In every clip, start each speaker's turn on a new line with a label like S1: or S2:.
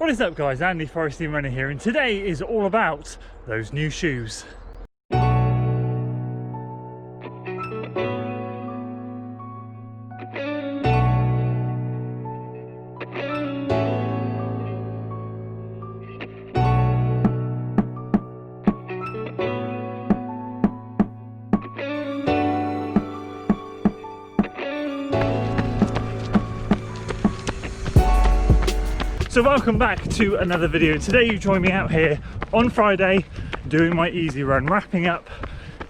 S1: What is up guys, Andy Forresty Runner here, and today is all about those new shoes. So welcome back to another video. Today you join me out here on Friday doing my easy run, wrapping up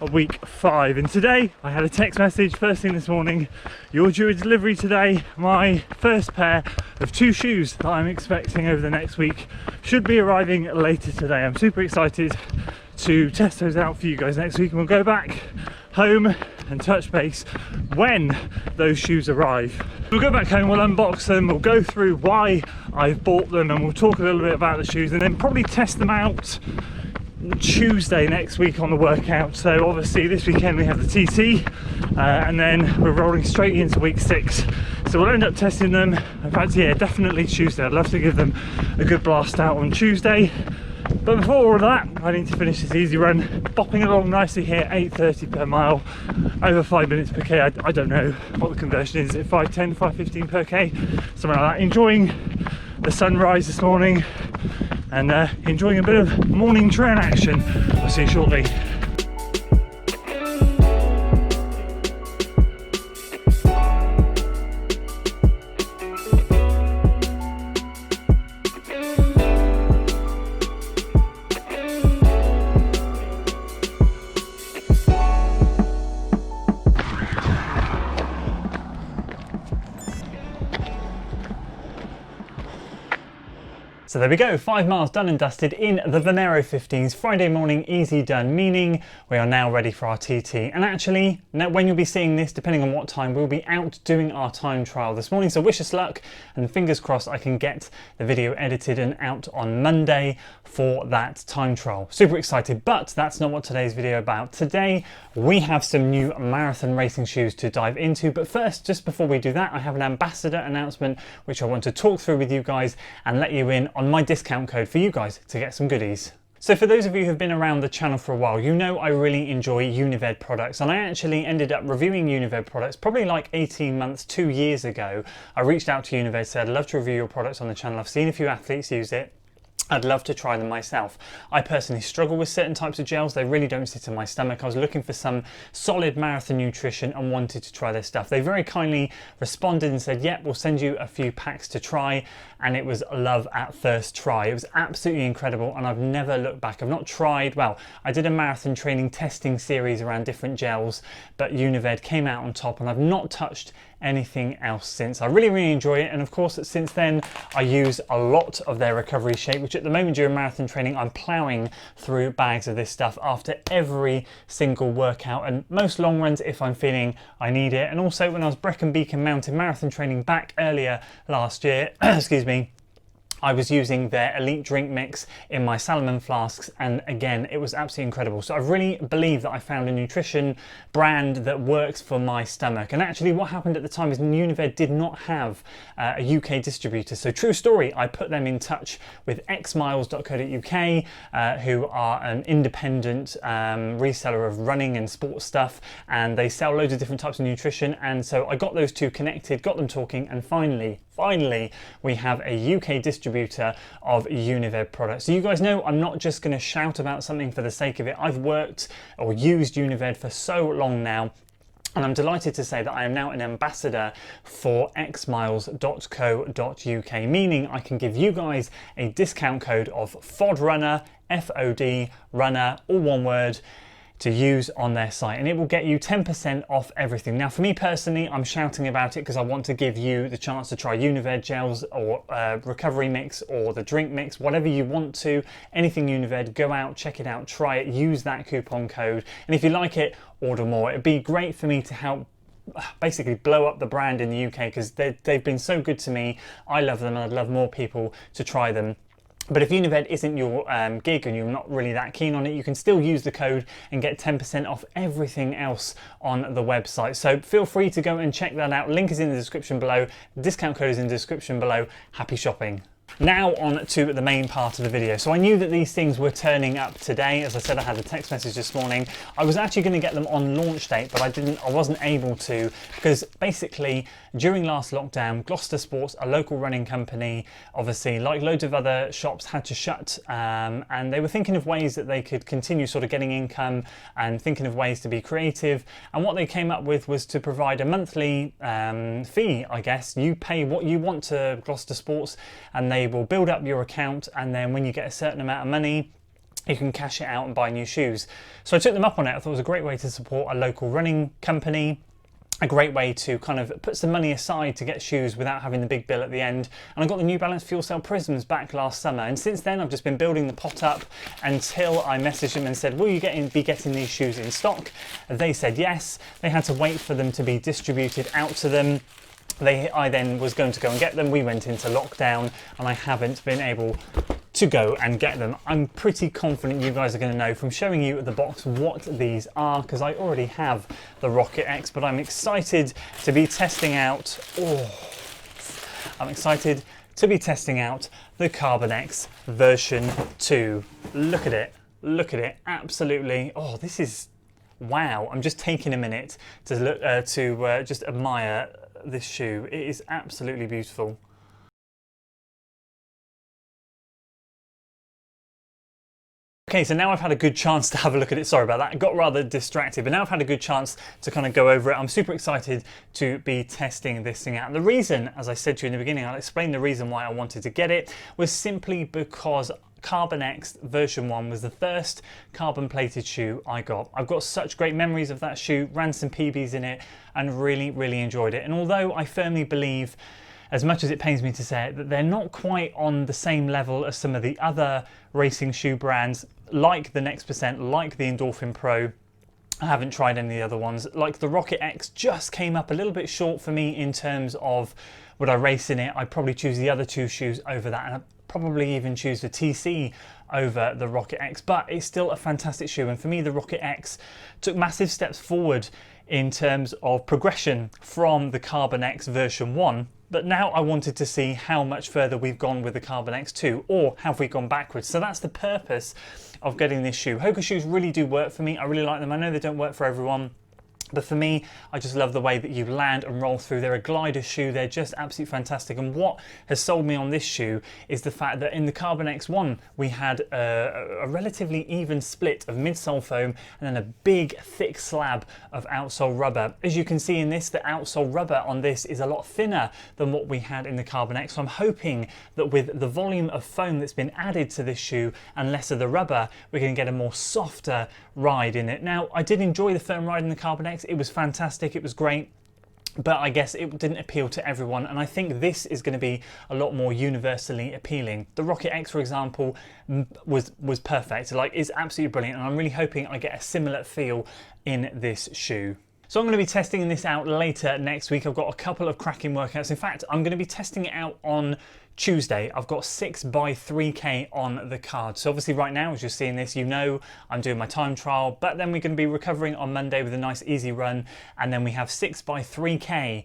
S1: a week 5. And today I had a text message first thing this morning: you're due a delivery today. My first pair of 2 shoes that I'm expecting over the next week should be arriving later today. I'm super excited to test those out for you guys next week, and we'll go back home and touch base when those shoes arrive. We'll go back home, we'll unbox them, we'll go through why I've bought them, and we'll talk a little bit about the shoes, and then probably test them out Tuesday next week on the workout. So obviously this weekend we have the TT, and then we're rolling straight into week 6. So we'll end up testing them. In fact, yeah, definitely Tuesday. I'd love to give them a good blast out on Tuesday. But before all of that, I need to finish this easy run, bopping along nicely here, 8:30 per mile, over 5 minutes per k. I don't know what the conversion is, 5:10, 5:15 per k, something like that. Enjoying the sunrise this morning and enjoying a bit of morning train action. I'll see you shortly. So there we go, 5 miles done and dusted in the Venero 15s, Friday morning, easy done, meaning we are now ready for our TT. And actually, now when you'll be seeing this, depending on what time, we'll be out doing our time trial this morning. So wish us luck, and fingers crossed I can get the video edited and out on Monday for that time trial. Super excited, but that's not what today's video is about. Today, we have some new marathon racing shoes to dive into. But first, just before we do that, I have an ambassador announcement, which I want to talk through with you guys and let you in on my discount code for you guys to get some goodies. So for those of you who've been around the channel for a while, you know I really enjoy Unived products, and I actually ended up reviewing Unived products probably like 18 months, 2 years ago. I reached out to Unived, said I'd love to review your products on the channel. I've seen a few athletes use it. I'd love to try them myself. I personally struggle with certain types of gels. They really don't sit in my stomach. I was looking for some solid marathon nutrition and wanted to try their stuff. They very kindly responded and said, yep, we'll send you a few packs to try. And it was love at first try. It was absolutely incredible, and I've never looked back. I've not tried, well, I did a marathon training testing series around different gels, but Unived came out on top, and I've not touched anything else since. I really enjoy it, and of course since then I use a lot of their recovery shake, which at the moment during marathon training I'm ploughing through bags of this stuff after every single workout, and most long runs if I'm feeling I need it. And also when I was Brecon Beacon Mountain marathon training back earlier last year, excuse me, I was using their elite drink mix in my Salomon flasks, and again it was absolutely incredible. So I really believe that I found a nutrition brand that works for my stomach. And actually what happened at the time is Unived did not have a UK distributor. So true story, I put them in touch with xmiles.co.uk, who are an independent reseller of running and sports stuff, and they sell loads of different types of nutrition. And so I got those two connected, got them talking, and finally we have a UK distributor of Unived products. So you guys know I'm not just going to shout about something for the sake of it. I've worked or used Unived for so long now, and I'm delighted to say that I am now an ambassador for xmiles.co.uk, meaning I can give you guys a discount code of FOD runner, FOD runner, all one word, to use on their site, and it will get you 10% off everything. Now for me personally, I'm shouting about it because I want to give you the chance to try Unived gels or recovery mix or the drink mix, whatever you want to, anything Unived, go out, check it out, try it, use that coupon code, and if you like it, order more. It'd be great for me to help basically blow up the brand in the UK, because they've been so good to me. I love them, and I'd love more people to try them. But if Unived isn't your gig and you're not really that keen on it, you can still use the code and get 10% off everything else on the website. So feel free to go and check that out. Link is in the description below. Discount code is in the description below. Happy shopping. Now on to the main part of the video. So I knew that these things were turning up today. As I said, I had a text message this morning. I was actually going to get them on launch date, but I wasn't able to, because basically during last lockdown, Gloucester Sports, a local running company, obviously like loads of other shops, had to shut, and they were thinking of ways that they could continue sort of getting income and thinking of ways to be creative. And what they came up with was to provide a monthly fee, I guess. You pay what you want to Gloucester Sports, and they will build up your account, and then when you get a certain amount of money, you can cash it out and buy new shoes. So I took them up on it. I thought it was a great way to support a local running company, a great way to kind of put some money aside to get shoes without having the big bill at the end. And I got the New Balance Fuel Cell Prisms back last summer, and since then I've just been building the pot up until I messaged them and said, will you be getting these shoes in stock? They said yes. They had to wait for them to be distributed out to them. I then was going to go and get them. We went into lockdown and I haven't been able to go and get them. I'm pretty confident you guys are going to know from showing you the box what these are, because I already have the Rocket X, but I'm excited to be testing out, I'm excited to be testing out the Carbon X version 2. Look at it, absolutely. Oh, this is, wow. I'm just taking a minute to look, just admire this shoe. It is absolutely beautiful. Okay, so now I've had a good chance to have a look at it. Sorry about that, I got rather distracted, but now I've had a good chance to kind of go over it. I'm super excited to be testing this thing out. And the reason, as I said to you in the beginning, I'll explain the reason why I wanted to get it, was simply because Carbon X version 1 was the first carbon plated shoe I got. I've got such great memories of that shoe, ran some PBs in it and really enjoyed it. And although I firmly believe, as much as it pains me to say it, that they're not quite on the same level as some of the other racing shoe brands, like the Next Percent, like the Endorphin Pro. I haven't tried any of the other ones. Like the Rocket X just came up a little bit short for me in terms of would I race in it. I'd probably choose the other two shoes over that, and I'd probably even choose the TC over the Rocket X, but it's still a fantastic shoe. And for me, the Rocket X took massive steps forward in terms of progression from the Carbon X version 1. But now I wanted to see how much further we've gone with the Carbon X2, or have we gone backwards? So that's the purpose of getting this shoe. Hoka shoes really do work for me. I really like them. I know they don't work for everyone, but for me, I just love the way that you land and roll through. They're a glider shoe. They're just absolutely fantastic. And what has sold me on this shoe is the fact that in the Carbon X1, we had a relatively even split of midsole foam and then a big thick slab of outsole rubber. As you can see in this, the outsole rubber on this is a lot thinner than what we had in the Carbon X. So I'm hoping that with the volume of foam that's been added to this shoe and less of the rubber, we're going to get a more softer ride in it. Now, I did enjoy the firm ride in the Carbon X. It was fantastic, it was great, but I guess it didn't appeal to everyone, and I think this is going to be a lot more universally appealing. The Rocket X, for example, was perfect. Like, it's absolutely brilliant, and I'm really hoping I get a similar feel in this shoe. So I'm going to be testing this out later next week. I've got a couple of cracking workouts. In fact, I'm going to be testing it out on Tuesday. I've got 6x3K on the card. So obviously right now, as you're seeing this, you know I'm doing my time trial, but then we're going to be recovering on Monday with a nice easy run. And then we have 6x3K,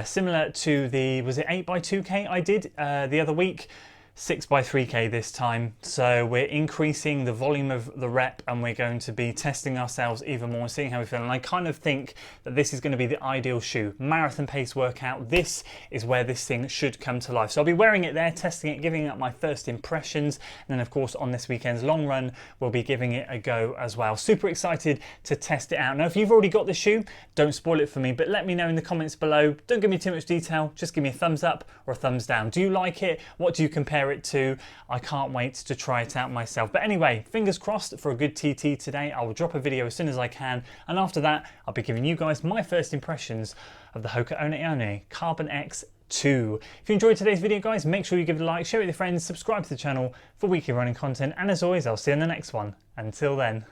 S1: similar to the, was it 8x2K I did the other week? 6x3K this time. So we're increasing the volume of the rep, and we're going to be testing ourselves even more and seeing how we feel. And I kind of think that this is going to be the ideal shoe. Marathon pace workout, this is where this thing should come to life. So I'll be wearing it there, testing it, giving it my first impressions. And then of course on this weekend's long run, we'll be giving it a go as well. Super excited to test it out. Now, if you've already got the shoe, don't spoil it for me, but let me know in the comments below. Don't give me too much detail, just give me a thumbs up or a thumbs down. Do you like it? What do you compare it to? I can't wait to try it out myself. But anyway, fingers crossed for a good TT today. I will drop a video as soon as I can, and after that I'll be giving you guys my first impressions of the Hoka One One Carbon X2. If you enjoyed today's video, guys, make sure you give it a like, share it with your friends, subscribe to the channel for weekly running content, and as always, I'll see you in the next one. Until then.